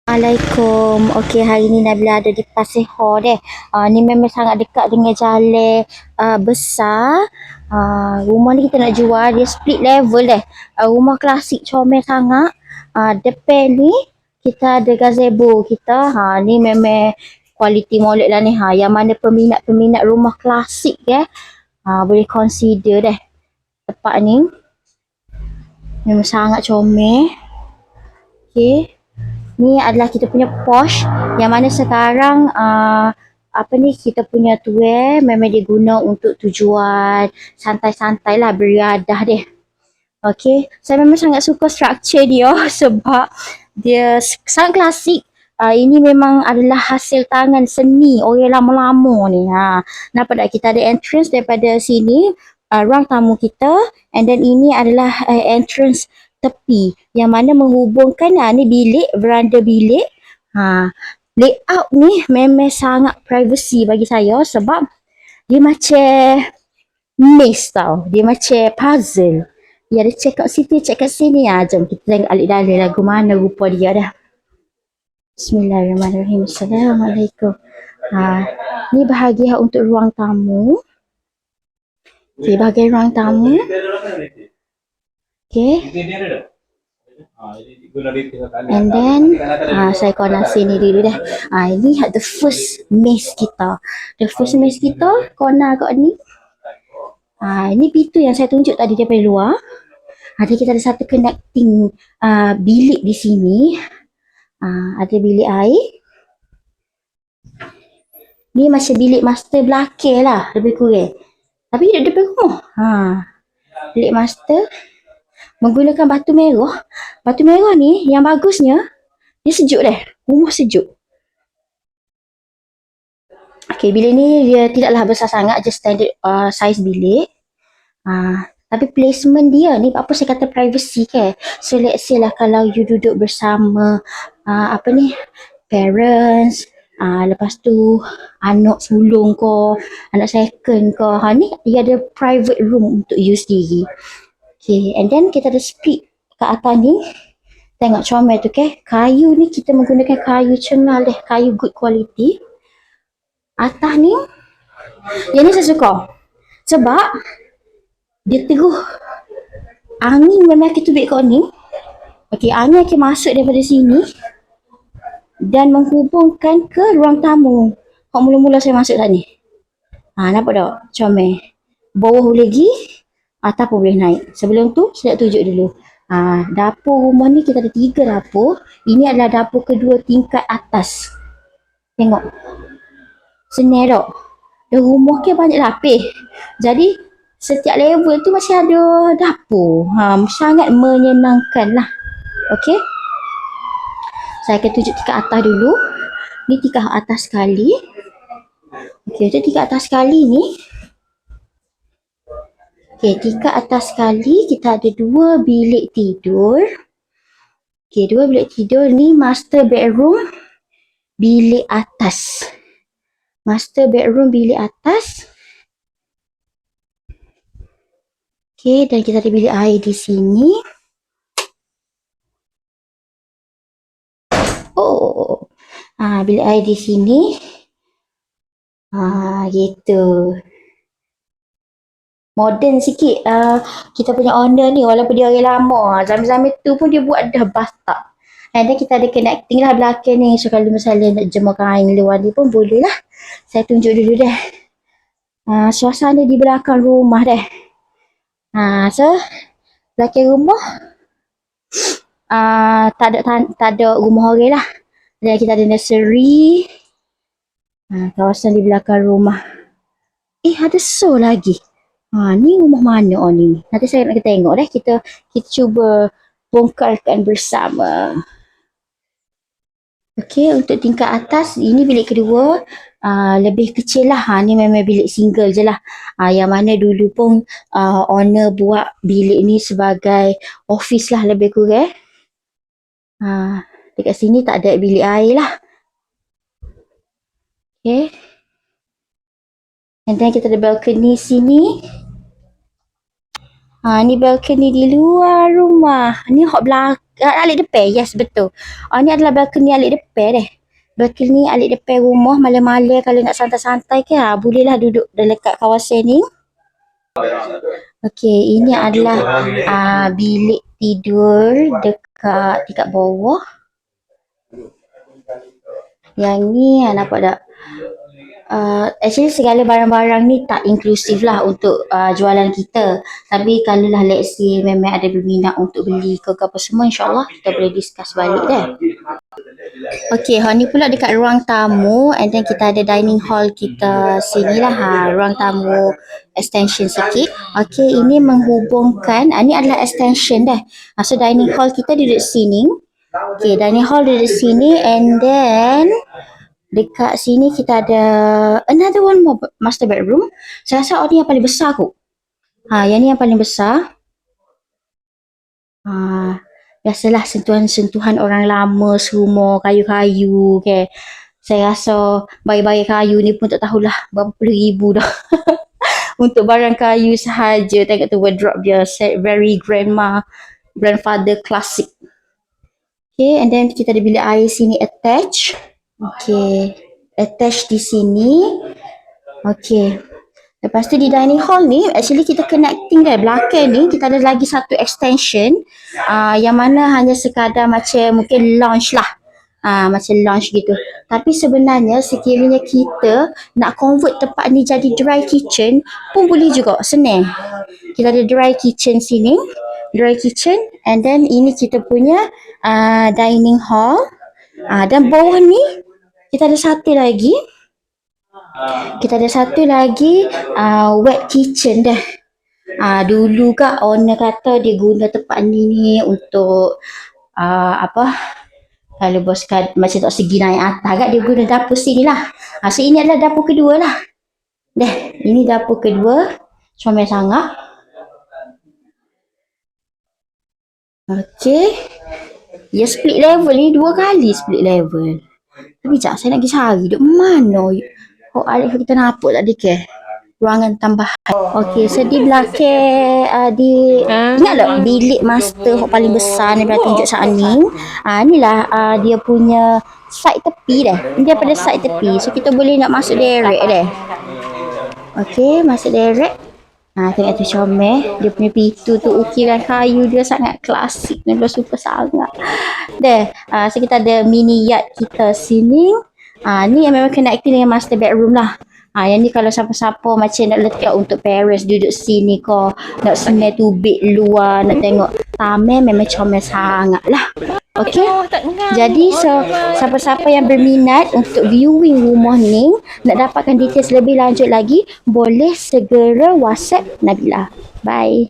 Assalamualaikum. Okey, hari ni Nabila ada di Pasir Hor deh. Ni memang sangat dekat dengan jalan besar. Rumah ni kita nak jual, dia split level deh. Rumah klasik comel sangat. Depan ni kita ada gazebo kita. Ni memang kualiti molek lah ni. Yang mana peminat-peminat rumah klasik boleh consider deh. Tempat ni memang sangat comel. Okey. Ni adalah kita punya posh yang mana sekarang kita punya memang diguna untuk tujuan santai-santai lah, beriadah deh. Okay, saya memang sangat suka struktur dia sebab dia sangat klasik. Ini memang adalah hasil tangan seni orang lama-lama ni. Nampak tak, kita ada entrance daripada sini, ruang tamu kita, and then ini adalah entrance tepi yang mana menghubungkan ni bilik, veranda bilik. Layout ni memang sangat privacy bagi saya sebab dia macam maze tau. Dia macam puzzle. Ya, ada check kat situ, check kat sini. Jom kita tengok alik-dalik lagu mana rupa dia dah. Bismillahirrahmanirrahim. Assalamualaikum. Ni bahagian untuk ruang tamu. Okay, bahagian ruang tamu. Okay. And then saya corner sini dulu dah. Ini the first maze kita. The first maze kita corner kat ni. Ini pintu yang saya tunjuk tadi daripada luar. Ada kita ada satu connecting bilik di sini. Ada bilik air. Ni macam bilik master belakang lah, lebih kurang. Tapi di depan rumah. Bilik master menggunakan batu merah. Batu merah ni yang bagusnya dia sejuk deh. Rumah sejuk. Okay, bilik ni dia tidaklah besar sangat, just standard size bilik. Tapi placement dia ni, apa saya kata privacy ke. So let's say lah kalau you duduk bersama parents, lepas tu anak sulung ko, anak second ko, ni dia ada private room untuk you sendiri. Okay, and then kita ada split kat atas ni. Tengok comel tu kayu ni kita menggunakan kayu cengal deh, kayu good quality. Atas ni yang ni saya suka sebab dia teguh. Angin memang kita tubik kat ni. Okey, angin akan masuk daripada sini dan menghubungkan ke ruang tamu. Mula-mula saya masuk tadi. Nampak tak? Comel. Bawah lagi, atas pun boleh naik. Sebelum tu, saya nak tunjuk dulu. Dapur rumah ni kita ada 3 dapur. Ini adalah dapur kedua tingkat atas. Tengok. Senang tak? Dan rumah ke banyak lapis. Jadi, setiap level tu masih ada dapur. Sangat menyenangkan lah. Okey. Saya akan tunjuk tingkat atas dulu. Ni tingkat atas sekali. Okey, jadi tingkat atas sekali ni. Okey, tingkat atas sekali kita ada 2 bilik tidur. Okey, 2 bilik tidur ni master bedroom bilik atas. Master bedroom bilik atas. Okey, dan kita ada bilik air di sini. Bilik air di sini. Gitu. Modern sikit. Kita punya owner ni walaupun dia orang lama, zaman-zaman tu pun dia buat dah bathtub. And then kita ada connecting lah belakang ni. So kalau misalnya nak jemur kain luar ni pun boleh lah. Saya tunjuk dulu dah. Suasana di belakang rumah dah. So belakang rumah tak ada rumah orang lah. Dan kita ada nursery. Kawasan di belakang rumah. Ada so lagi. Ni rumah mana ni? Nanti saya nak tengok dah. Kita cuba bongkarkan bersama. Okey, untuk tingkat atas, ini bilik kedua. Lebih kecil lah. Ni memang bilik single je lah. Yang mana dulu pun owner buat bilik ni sebagai office lah lebih kurang. Dekat sini tak ada bilik air lah. Okay. And then kita ada balcony sini. Ni balcony di luar rumah. Ni hot belakang alik depan. Yes, betul. Ni adalah balcony alik depan deh. Balcony alik depan rumah malam-malam kalau nak santai-santai ke, bolehlah duduk dekat kawasan ni. Okey, ini adalah bilik tidur dekat bawah. Yang ni nampak tak? Actually segala barang-barang ni tak inklusif lah untuk jualan kita. Tapi kalau lah let's say memang ada berminat untuk beli ke apa semua, insyaAllah kita boleh discuss balik dah. Okay, ni pula dekat ruang tamu, and then kita ada dining hall kita sini lah. Ruang tamu extension sikit. Okay, ini menghubungkan, ni adalah extension dah. So dining hall kita duduk sini. Okay, dining hall duduk sini, and then dekat sini kita ada another one more master bedroom. Saya rasa ni yang paling besar kot. Yang ni yang paling besar. Biasalah sentuhan-sentuhan orang lama semua, kayu-kayu ke. Saya rasa bayi-bayi kayu ni pun tak tahulah berapa puluh ribu dah. Untuk barang kayu sahaja. Tengok tu wardrobe dia, very grandfather classic. Okay, and then kita ada bilik air sini attached. Okay, attach di sini. Okay, lepas tu di dining hall ni, actually kita connecting dah. Belakang ni kita ada lagi satu extension, yang mana hanya sekadar macam mungkin lounge lah. Macam lounge gitu. Tapi sebenarnya sekiranya kita nak convert tempat ni jadi dry kitchen pun boleh juga, senang. Kita ada dry kitchen sini, dry kitchen, and then ini kita punya dining hall. Dan bawah ni kita ada satu lagi. Wet kitchen dah. Dulu kak owner kata dia guna tempat ni untuk kalau bos macam tak segi naik atas kak, dia guna dapur sini lah. So ini adalah dapur kedua lah. Ini dapur kedua. Comel sangat. Okay. Ya, split level ni 2 kali split level. Tapi sekejap saya nak pergi cari duk mana. Alex kita nampak tak ke ruangan tambahan. Okey, so di belakang ingat tak bilik master yang paling besar ni bila tunjuk saat ni. Inilah dia punya side tepi dah. Ini daripada side tepi. So kita boleh nak masuk direct dah. Okey, masuk direct. Tengok tu comel. Dia punya pintu tu ukiran kayu dia sangat klasik. Dia suka sangat. So kita ada mini yard kita sini. Ni yang memang connecting dengan master bedroom lah. Yang ni kalau siapa-siapa macam nak letak untuk parents duduk sini ke, nak smell tubik luar, nak tengok taman, memang comel sangat lah. Okay, jadi siapa-siapa yang berminat untuk viewing rumah ni, nak dapatkan details lebih lanjut lagi, boleh segera WhatsApp Nabila. Bye.